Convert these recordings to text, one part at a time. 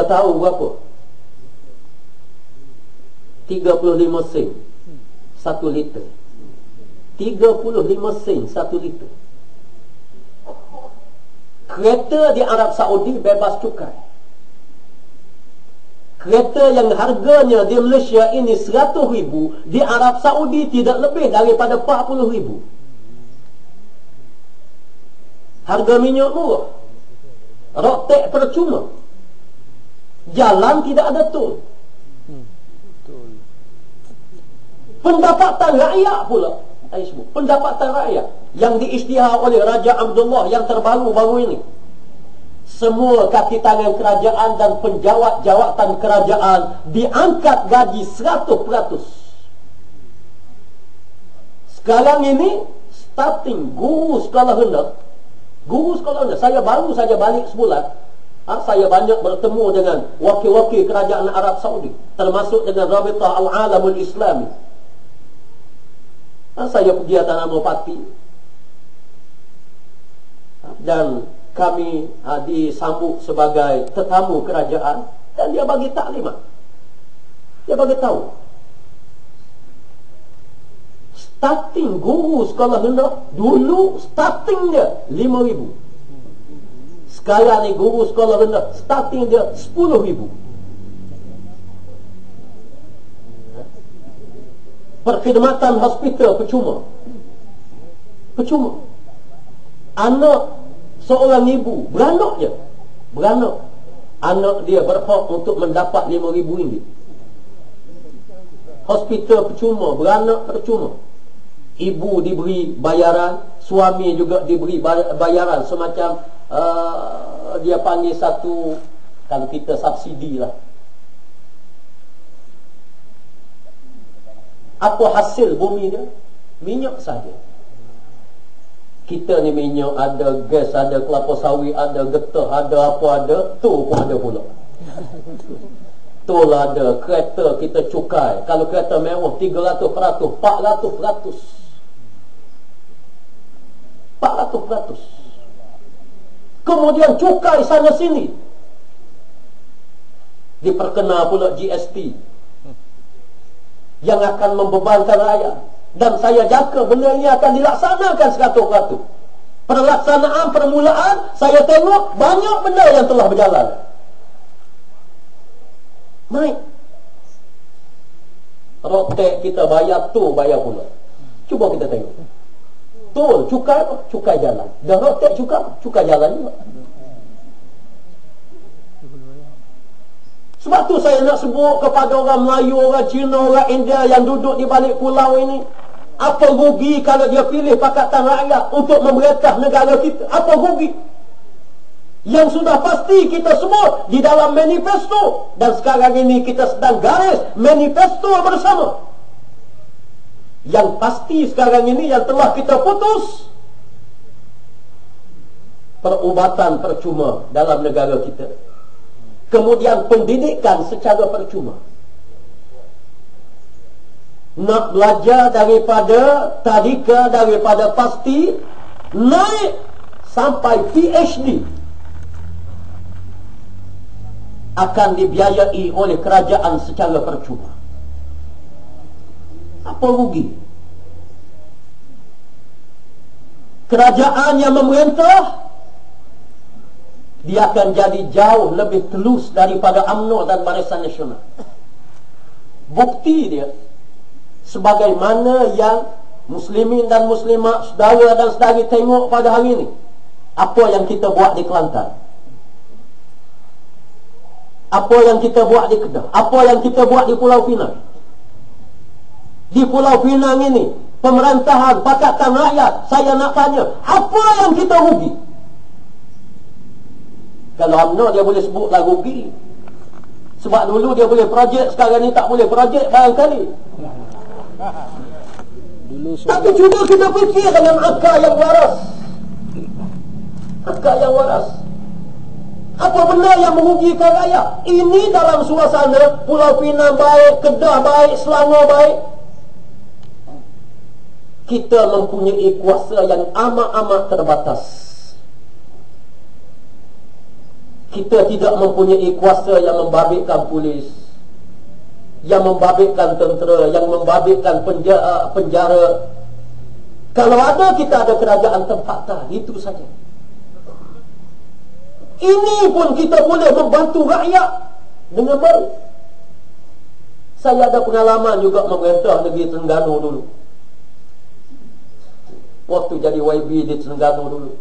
tahu berapa? 35 sen 1 liter. 35 sen 1 liter. Kereta di Arab Saudi bebas cukai. Kereta yang harganya di Malaysia ini 100,000, di Arab Saudi tidak lebih daripada 40,000. Harga minyak murah, rotek percuma, jalan tidak ada tol. Pendapatan rakyat pula, pendapatan rakyat yang diisytihar oleh Raja Abdullah yang terbaru-baru ini, semua kaki tangan kerajaan dan penjawat-jawatan kerajaan diangkat gaji 100%. Sekarang ini starting guru sekolah rendah, saya baru saja balik sebulan. Saya banyak bertemu dengan wakil-wakil kerajaan Arab Saudi, termasuk dengan Rabitah Al-Alamul Islami. Saya pergi atas nama parti, dan kami disambut sebagai tetamu kerajaan, dan dia bagi taklimat. Dia bagi tahu starting guru sekolah rendah dulu starting dia 5,000. Sekarang ni guru sekolah rendah starting dia 10,000. Perkhidmatan hospital percuma. Anak seorang ibu beranak je, anak dia berhak untuk mendapat RM5,000. Hospital percuma, beranak percuma. Ibu diberi bayaran, suami juga diberi bayaran semacam dia panggil satu, kalau kita subsidi lah. Apa hasil bumi dia? Minyak saja. Kita ni minyak ada, gas ada, kelapa sawit ada, getah ada, apa ada, tu pun ada pula. Tol ada, kereta kita cukai. Kalau kereta mewah 300%, 400%. 400%. Kemudian cukai sana sini. Diperkenal pula GST yang akan membebankan rakyat. Dan saya jangka benda ini akan dilaksanakan 100%. Pelaksanaan permulaan, saya tengok banyak benda yang telah berjalan. Naik. Rotek kita bayar, tol bayar pula. Cuba kita tengok. Tol, cukai apa? Cukai jalan. Dan rotek cukai jalan juga. Sebab tu saya nak sebut kepada orang Melayu, orang Cina, orang India yang duduk di balik pulau ini, apa rugi kalau dia pilih Pakatan Rakyat untuk memerintah negara kita? Apa rugi? Yang sudah pasti kita sebut di dalam manifesto, dan sekarang ini kita sedang garis manifesto bersama. Yang pasti sekarang ini yang telah kita putus, perubatan percuma dalam negara kita. Kemudian pendidikan secara percuma. Nak belajar daripada tadika, daripada pasti, naik sampai PhD, akan dibiayai oleh kerajaan secara percuma. Apa rugi? Kerajaan yang memerintah, dia akan jadi jauh lebih telus daripada UMNO dan Barisan Nasional. Bukti dia, sebagaimana yang muslimin dan muslimat, saudara dan saudari tengok pada hari ini, apa yang kita buat di Kelantan, apa yang kita buat di Kedah, apa yang kita buat di Pulau Pinang. Di Pulau Pinang ini, pemerintahan Pakatan Rakyat, saya nak tanya, apa yang kita rugi? Kalau UMNO dia boleh sebutlah rugi. Sebab dulu dia boleh projek, sekarang ni tak boleh projek barangkali. Tapi cuba kita fikir dengan akal yang waras. Akal yang waras. Apa benda yang merugikan rakyat? Ini dalam suasana Pulau Pinang baik, Kedah baik, Selangor baik. Kita mempunyai kuasa yang amat-amat terbatas. Kita tidak mempunyai kuasa yang membabitkan polis, yang membabitkan tentera, yang membabitkan penjara. Kalau ada, kita ada kerajaan tempatan. Itu saja. Ini pun kita boleh membantu rakyat dengan baik. Saya ada pengalaman juga memerintah negeri Terengganu dulu. Waktu jadi YB di Terengganu dulu,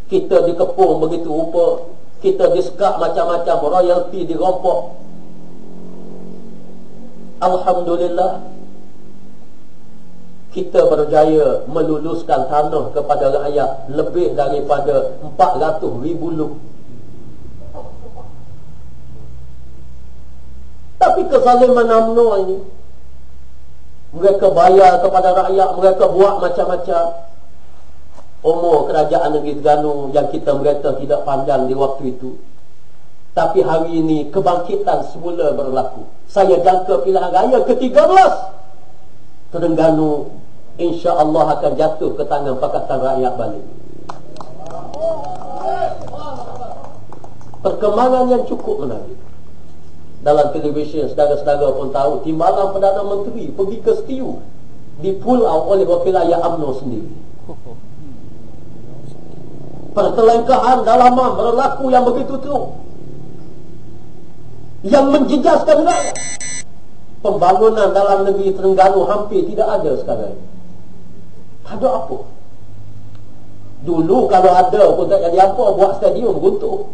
kita dikepung begitu rupa, kita disekak macam-macam, royalty dirompok. Alhamdulillah, kita berjaya meluluskan tanah kepada rakyat lebih daripada 400,000 luk. Tapi kezaliman UMNO ini, mereka bayar kepada rakyat, mereka buat macam-macam. Umur kerajaan negeri Terengganu yang kita mereka tidak pandang di waktu itu. Tapi hari ini kebangkitan semula berlaku. Saya jangka pilihan raya ke-13, Terengganu insya-Allah akan jatuh ke tangan Pakatan Rakyat balik. Perkembangan yang cukup menarik. Dalam televisyen, saudara-saudara pun tahu, timbalan Perdana Menteri pergi ke Setiu, di-pull out oleh wakil rakyat UMNO sendiri. Pertelengkahan dalaman berlaku yang begitu teruk, yang menjejaskan rakyat. Pembangunan dalam negeri Terengganu hampir tidak ada sekarang. Ada apa? Dulu kalau ada pun tak jadi apa, buat stadium runtuh,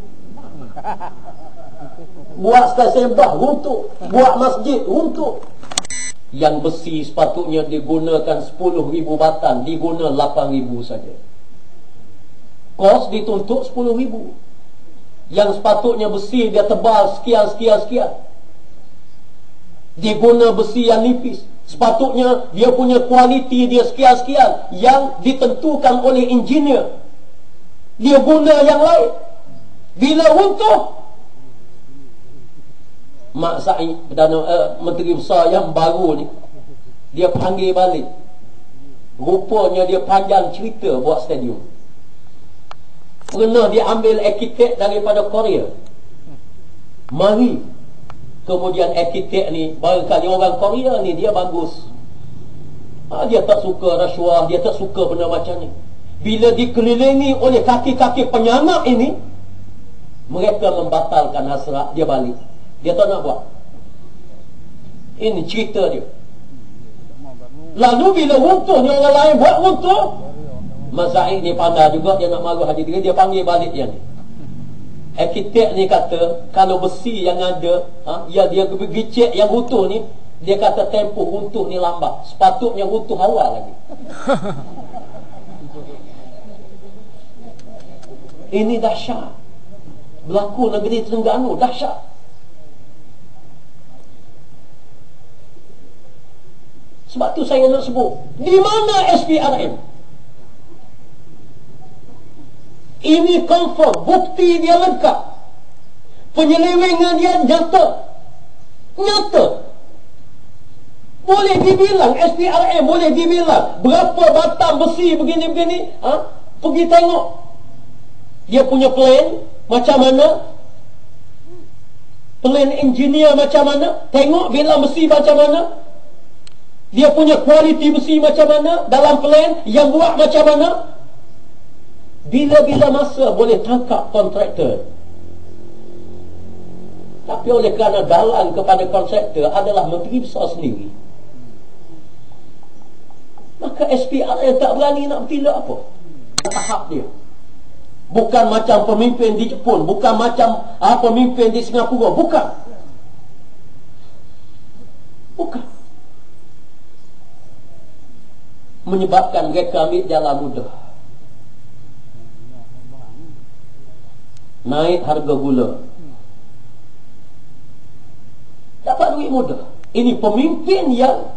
buat stesen sembah runtuh, buat masjid runtuh. Yang besi sepatutnya digunakan 10,000 batang, diguna 8,000 saja. Kos dituntut 10,000. Yang sepatutnya besi dia tebal sekian, diguna besi yang nipis. Sepatutnya dia punya kualiti dia sekian, yang ditentukan oleh engineer, dia guna yang lain. Bila runtuh, Mak Said, Menteri Besar yang baru ni, dia panggil balik. Rupanya dia panjang cerita buat stadium. Pernah dia ambil arkitek daripada Korea, mari. Kemudian arkitek ni, barangkali orang Korea ni dia bagus, dia tak suka rasuah, dia tak suka benda macam ni. Bila dikelilingi oleh kaki-kaki penyangak ini, mereka membatalkan hasrat, dia balik. Dia tak nak buat. Ini cerita dia. Lalu bila runtuh ni, orang lain buat runtuh, Mas Zaid ni pandai juga, dia nak marah haji dia panggil balik dia ni. Arkitek ni kata, kalau besi yang ada, ya dia gicek yang runtuh ni, dia kata tempoh runtuh ni lambat, sepatutnya runtuh awal lagi. Ini dahsyat. Berlaku negeri Terengganu, dahsyat. Sebab tu saya nak sebut, di mana SPRM? Ini confirm, bukti dia lengkap, penyelewengan dia nyata. Boleh dibilang SPRM, boleh dibilang berapa batang besi begini-begini. Pergi tengok dia punya plan macam mana, plan engineer macam mana, tengok bilang besi macam mana, dia punya kualiti besi macam mana, dalam plan yang buat macam mana. Bila-bila masa boleh tangkap kontraktor. Tapi oleh kerana galang kepada kontraktor adalah Menteri Besar sendiri, maka SPRM tak berani nak bertindak apa. Tahap dia bukan macam pemimpin di Jepun, bukan macam pemimpin di Singapura, bukan. Menyebabkan mereka ambil jalan mudah. Naik harga gula, dapat duit mudah. Ini pemimpin yang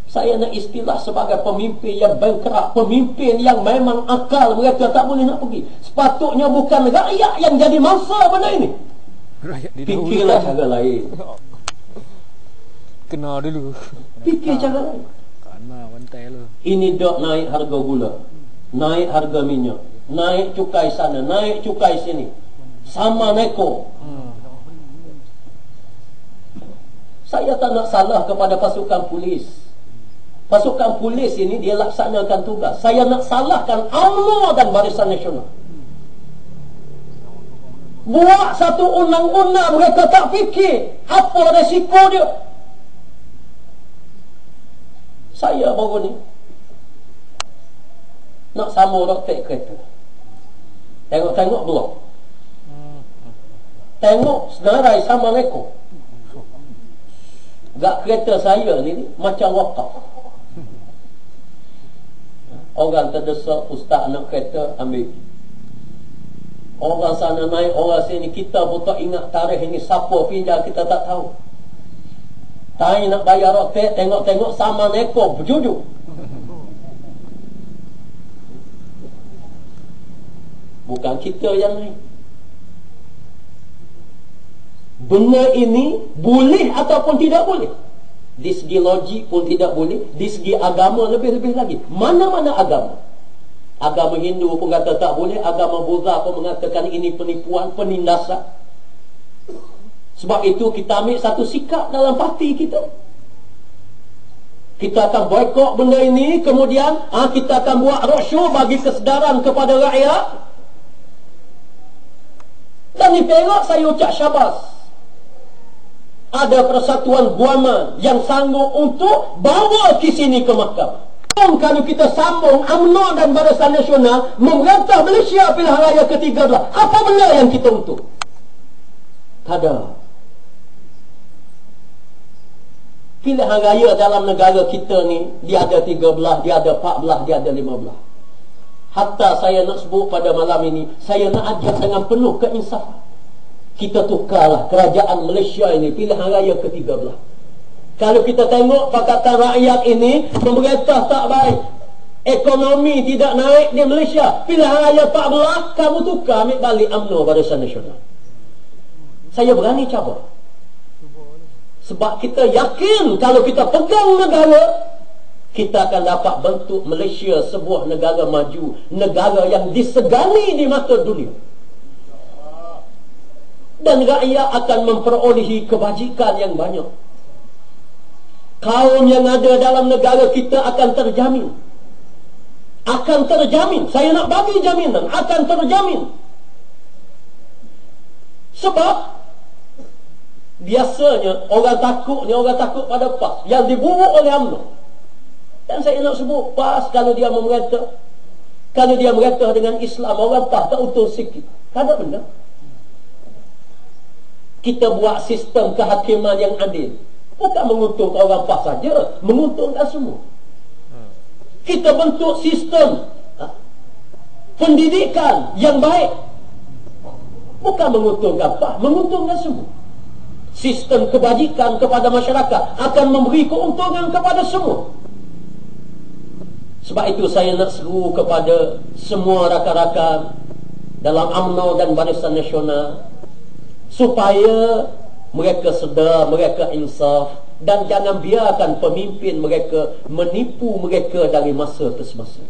saya nak istilah sebagai pemimpin yang bangkrut, pemimpin yang memang akal mereka tak boleh nak pergi. Sepatutnya bukan rakyat yang jadi mangsa benda ini. Fikirlah cara lain. Kena dulu. Fikir cara lain. Ini dok naik harga gula, naik harga minyak, naik cukai sana, naik cukai sini. Sama neko. Saya tak nak salah kepada pasukan polis. Pasukan polis ini dia laksanakan tugas. Saya nak salahkan UMNO dan Barisan Nasional. Buat satu undang-undang, mereka tak fikir apa resiko dia. Saya baru ni nak sambung rotek kereta. Tengok-tengok blok. Tengok senarai sama neko. Gak kereta saya ni macam wakaf. Orang terdesak, ustaz nak kereta, ambil. Orang sana naik, orang sini. Kita pun tak ingat tarikh ini. Siapa pinjam kita tak tahu. Tanya nak bayar roket, tengok-tengok sama neko berjujuk. Bukan kita yang naik. Benda ini boleh ataupun tidak boleh. Di segi logik pun tidak boleh. Di segi agama lebih-lebih lagi. Mana-mana agama. Agama Hindu pun kata tak boleh. Agama Buddha pun mengatakan ini penipuan, penindasan. Sebab itu kita ambil satu sikap dalam parti kita. Kita akan boykot benda ini. Kemudian kita akan buat roadshow bagi kesedaran kepada rakyat. Dan di Perak saya ucap syabas. Ada persatuan guaman yang sanggup untuk bawa ke sini ke mahkamah. Kalau kita sambung UMNO dan Barisan Nasional memerintah Malaysia pilihan raya ke-13, apa benda yang kita untuk? Tak ada. Pilihan raya dalam negara kita ni, dia ada 13, dia ada 14, dia ada 15. Hatta saya nak sebut pada malam ini, saya nak ajak dengan penuh keinsafan. Kita tukarlah kerajaan Malaysia ini pilihan raya ke-13. Kalau kita tengok Pakatan Rakyat ini, pemerintah tak baik, ekonomi tidak naik di Malaysia, pilihan raya 14, kamu tukar ambil balik UMNO Barisan Nasional. Saya berani cabar. Sebab kita yakin kalau kita pegang negara, kita akan dapat bentuk Malaysia sebuah negara maju, negara yang disegani di mata dunia. Dan rakyat akan memperolehi kebajikan yang banyak. Kaum yang ada dalam negara kita akan terjamin. Akan terjamin. Saya nak bagi jaminan. Akan terjamin. Sebab biasanya orang takut pada PAS yang diburuk oleh UMNO. Dan saya nak sebut PAS kalau dia memerintah, kalau dia memerintah dengan Islam, orang PAS tak utuh sikit. Tak ada benda. Kita buat sistem kehakiman yang adil. Bukan menguntungkan orang PAS saja, menguntungkan semua. Kita bentuk sistem pendidikan yang baik. Bukan menguntungkan PAS, menguntungkan semua. Sistem kebajikan kepada masyarakat akan memberi keuntungan kepada semua. Sebab itu saya nak seru kepada semua rakan-rakan dalam UMNO dan Barisan Nasional, supaya mereka sedar, mereka insaf, dan jangan biarkan pemimpin mereka menipu mereka dari masa ke semasa.